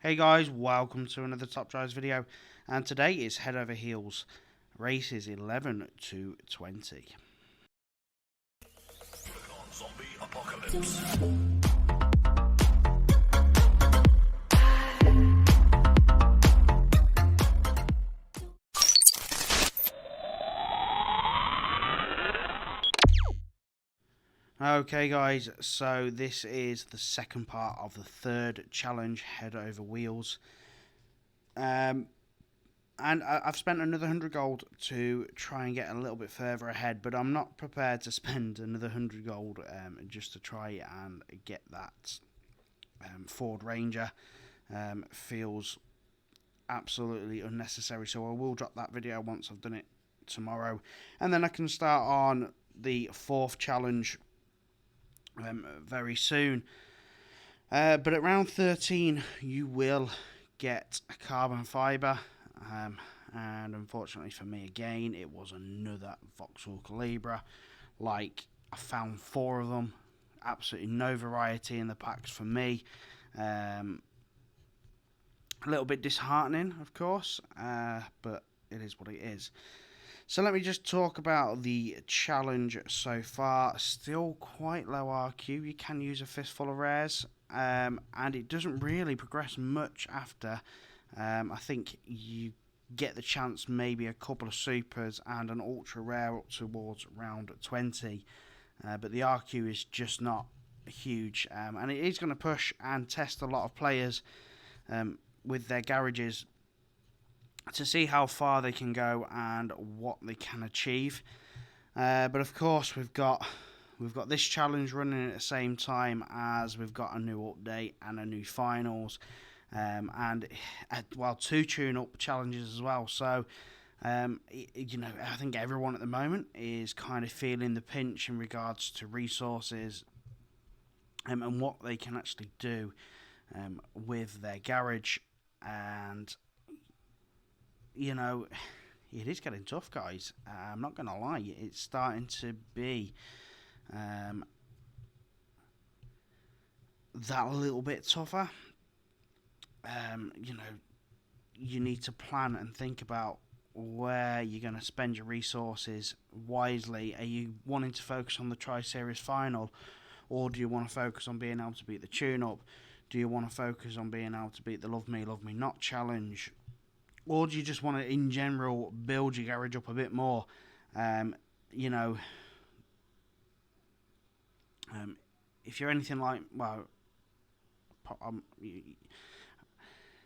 Hey guys, welcome to another Top Drives video, and today is Head Over Heels, races 11 to 20. Zombie apocalypse. Okay guys, so this is the second part of the third challenge, Head Over Wheels. And I've spent another 100 gold to try and get a little bit further ahead, but I'm not prepared to spend another 100 gold just to try and get that Ford Ranger. Feels absolutely unnecessary, so I will drop that video once I've done it tomorrow, and then I can start on the fourth challenge very soon. But at round 13 you will get a carbon fibre, and unfortunately for me again it was another Vauxhall Calibra. Like, I found 4 of them, absolutely no variety in the packs for me. A little bit disheartening, of course, but it is what it is. So let me just talk about the challenge so far. Still quite low RQ. You can use a fistful of rares, and it doesn't really progress much after. I think you get the chance maybe a couple of supers and an ultra rare up towards round 20, but the RQ is just not huge, and it is going to push and test a lot of players with their garages to see how far they can go and what they can achieve. But of course we've got this challenge running at the same time as we've got a new update and a new finals, and well, 2 tune-up challenges as well. So you know, I think everyone at the moment is kind of feeling the pinch in regards to resources and what they can actually do with their garage. And you know, it is getting tough, guys. I'm not going to lie. It's starting to be that little bit tougher. You know, you need to plan and think about where you're going to spend your resources wisely. Are you wanting to focus on the Tri-Series final, or do you want to focus on being able to beat the tune-up? Do you want to focus on being able to beat the Love Me Not challenge? Or do you just want to, in general, build your garage up a bit more? You know, if you're anything like, well,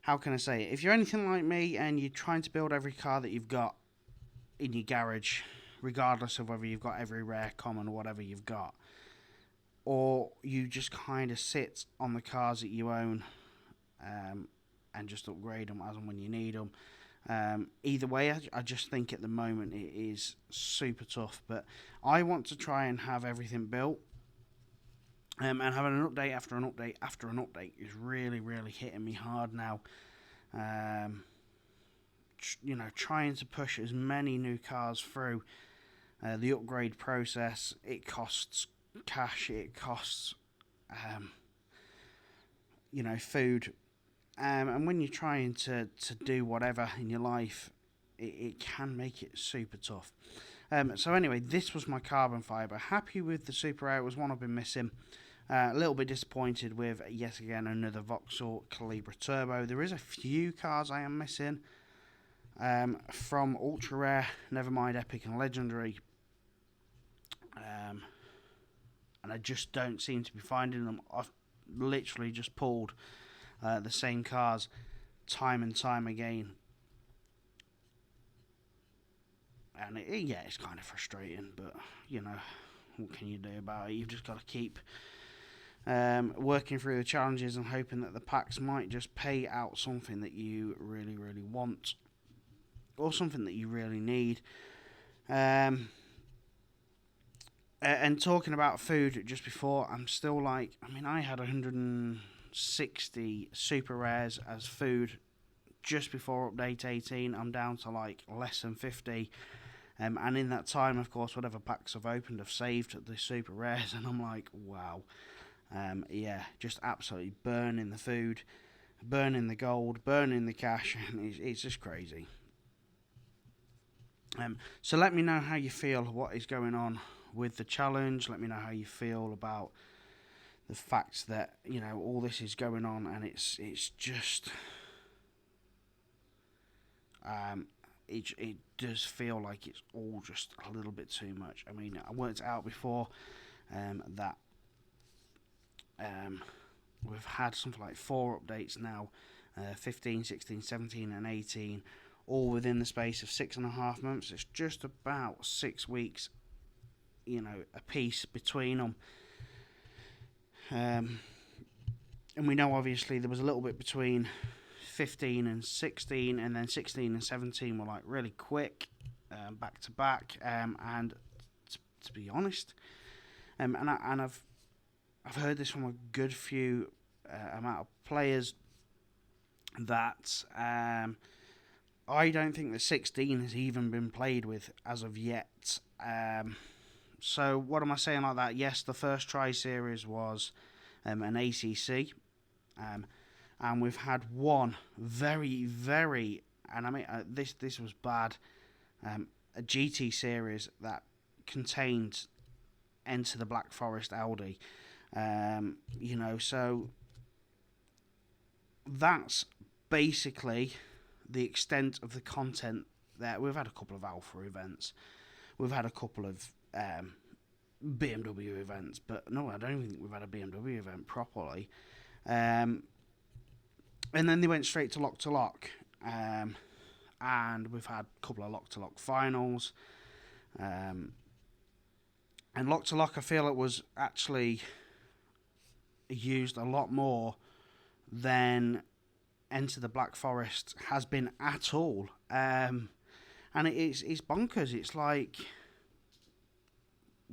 how can I say it? If you're anything like me and you're trying to build every car that you've got in your garage, regardless of whether you've got every rare, common, or whatever you've got, or you just kind of sit on the cars that you own and just upgrade them as and when you need them. Either way, I just think at the moment it is super tough, but I want to try and have everything built, and having an update after an update after an update is really hitting me hard now. You know, trying to push as many new cars through the upgrade process, it costs cash, it costs you know, food. And when you're trying to do whatever in your life, it can make it super tough. So anyway, this was my carbon fibre. Happy with the Super Rare. It was one I've been missing. A little bit disappointed with, yet again, another Vauxhall Calibra Turbo. There is a few cars I am missing from Ultra Rare, never mind Epic and Legendary. And I just don't seem to be finding them. I've literally just pulled the same cars time and time again, and yeah, it's kind of frustrating, but you know, what can you do about it? You've just got to keep working through the challenges and hoping that the packs might just pay out something that you really want, or something that you really need. And talking about food just before, I'm still like, I mean, I had 160 super rares as food just before update 18. I'm down to like less than 50. And in that time, of course, whatever packs I've opened have saved the super rares, and I'm like, wow. Yeah, just absolutely burning the food. burning the gold, burning the cash, and it's just crazy. So let me know how you feel, what is going on with the challenge. Let me know how you feel about the fact that, you know, all this is going on, and it's just it does feel like it's all just a little bit too much. I mean, I worked it out before that we've had something like 4 updates now, 15, 16, 17 and 18, all within the space of 6.5 months. It's just about 6 weeks, you know, a piece between them. And we know obviously there was a little bit between 15 and 16, and then 16 and 17 were like really quick, back to back. And to be honest, and I've heard this from a good few amount of players that I don't think that 16 has even been played with as of yet. So what am I saying like that? Yes, the first try series was an ACC, and we've had one very, very, and I mean this was bad, a GT series that contained Enter the Black Forest Audi. You know, so that's basically the extent of the content there. We've had a couple of Alpha events, we've had a couple of BMW events, but no, I don't think we've had a BMW event properly. And then they went straight to lock, and we've had a couple of lock finals. And lock, I feel it was actually used a lot more than Enter the Black Forest has been at all. And it's bonkers. It's like,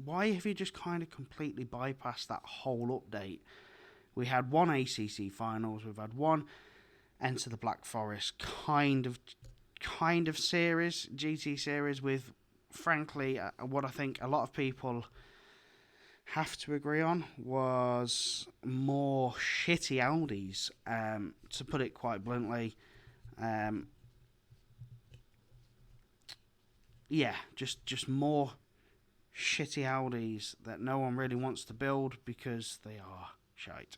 why have you just kind of completely bypassed that whole update? We had one ACC finals, we've had one Enter the Black Forest kind of series, GT series, with, frankly, what I think a lot of people have to agree on was more shitty Audis, to put it quite bluntly. Yeah, just more shitty Audis that no one really wants to build because they are shite.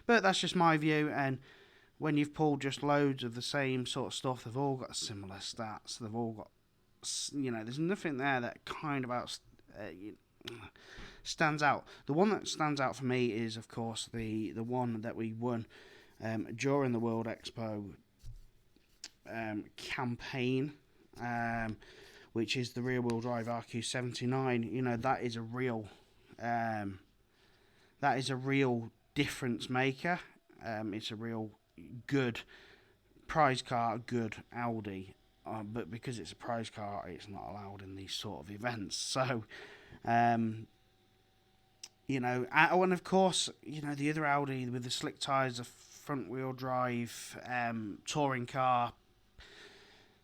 But that's just my view, and when you've pulled just loads of the same sort of stuff, they've all got similar stats, they've all got, you know, there's nothing there that kind of stands out. The one that stands out for me is, of course, the one that we won during the World Expo campaign, which is the rear-wheel drive RQ79. You know, that is a real difference maker. It's a real good prize car, good Audi, but because it's a prize car, it's not allowed in these sort of events. So, you know, and of course, you know, the other Audi with the slick tyres, a front-wheel drive touring car,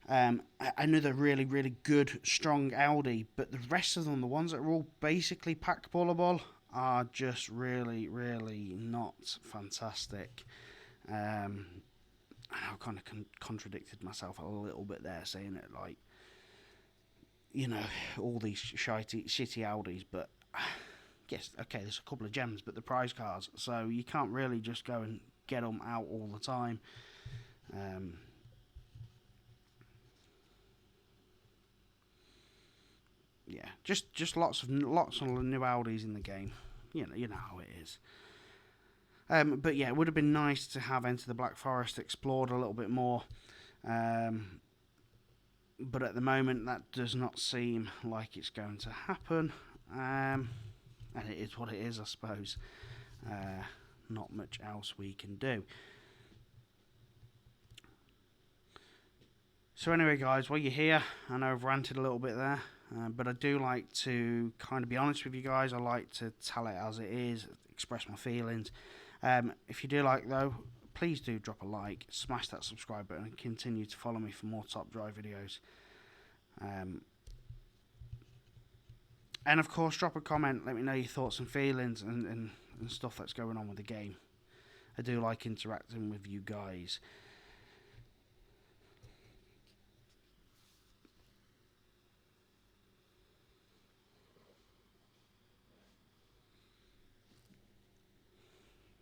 another really, really good, strong Audi, but the rest of them, the ones that are all basically pack pullable, are just really, really not fantastic. I kind of contradicted myself a little bit there, saying it like, you know, all these shitty Audis, but yes, okay, there's a couple of gems, but the prize cars, so you can't really just go and get them out all the time. Yeah, just lots of new Audis in the game. You know how it is. But yeah, it would have been nice to have Enter the Black Forest explored a little bit more. But at the moment, that does not seem like it's going to happen. And it is what it is, I suppose. Not much else we can do. So anyway, guys, while you're here, I know I've ranted a little bit there. But I do like to kind of be honest with you guys. I like to tell it as it is, express my feelings. If you do like, though, please do drop a like, smash that subscribe button, and continue to follow me for more Top Drive videos. And of course, drop a comment, let me know your thoughts and feelings and stuff that's going on with the game. I do like interacting with you guys.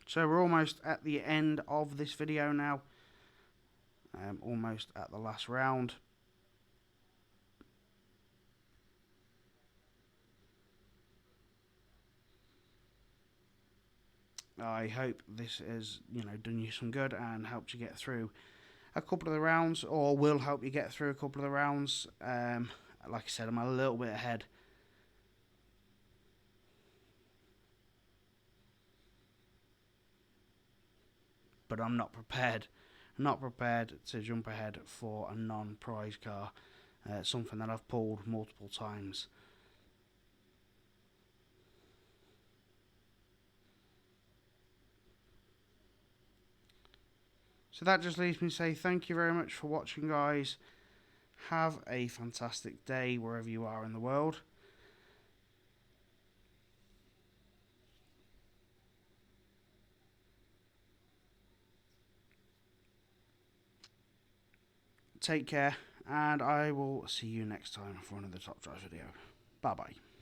So we're almost at the end of this video now. Almost at the last round. I hope this has, done you some good and helped you get through a couple of the rounds, or will help you get through a couple of the rounds. Like I said, I'm a little bit ahead. But I'm not prepared. Not prepared to jump ahead for a non-prize car. Something that I've pulled multiple times. So that just leaves me to say thank you very much for watching, guys. Have a fantastic day wherever you are in the world. Take care, and I will see you next time for another Top Drive video. Bye bye.